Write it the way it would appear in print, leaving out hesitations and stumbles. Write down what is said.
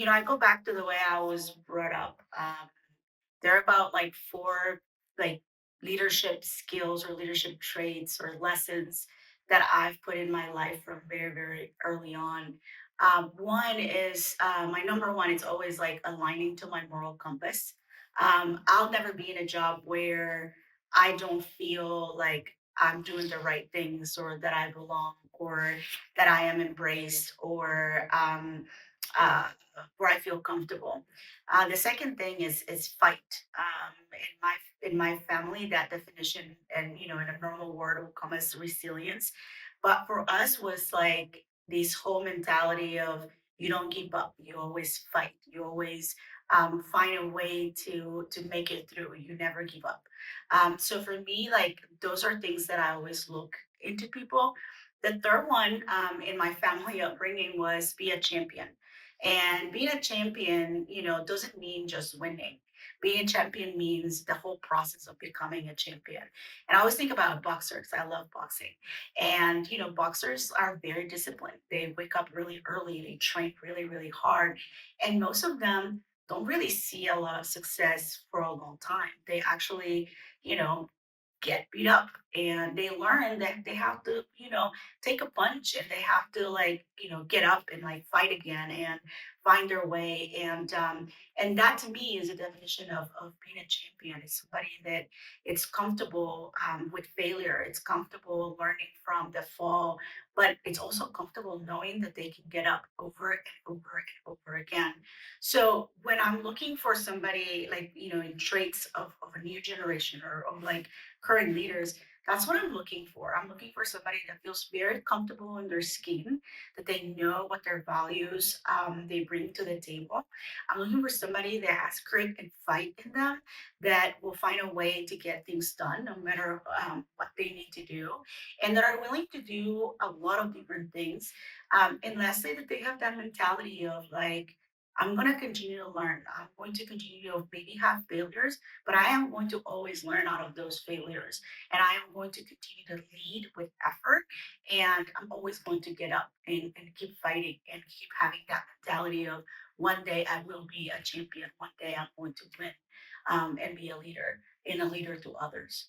I go back to the way I was brought up. There are about like four like leadership skills or leadership traits or lessons that I've put in my life from very, very early on. One is my number one, it's always like aligning to my moral compass. I'll never be in a job where I don't feel like I'm doing the right things or that I belong or that I am embraced or uh, where I feel comfortable. The second thing is fight. In my family, that definition, and in a normal word, will come as resilience. But for us, was like this whole mentality of you don't give up. You always fight. You always find a way to make it through. You never give up. So for me, like those are things that I always look into people. The third one in my family upbringing was be a champion. And being a champion, doesn't mean just winning. Being a champion means the whole process of becoming a champion. And I always think about boxers. I love boxing. And, boxers are very disciplined. They wake up really early, they train really, really hard. And most of them don't really see a lot of success for a long time. They actually, you know, get beat up and they learn that they have to take a punch and they have to like get up and like fight again and find their way and that to me is a definition of being a champion. It's somebody that it's comfortable with failure, it's comfortable learning from the fall, but it's also comfortable knowing that they can get up over and over and over again. So when I'm looking for somebody like in traits of a new generation or of like current leaders, that's what I'm looking for. I'm looking for somebody that feels very comfortable in their skin, that they know what their values they bring to the table. I'm looking for somebody that has grit and fight in them, that will find a way to get things done no matter what they need to do, and that are willing to do a lot of different things. And lastly, that they have that mentality of like, I'm going to continue to learn. I'm going to continue to maybe have failures, but I am going to always learn out of those failures. And I am going to continue to lead with effort. And I'm always going to get up and keep fighting and keep having that mentality of one day I will be a champion. One day I'm going to win and be a leader and a leader to others.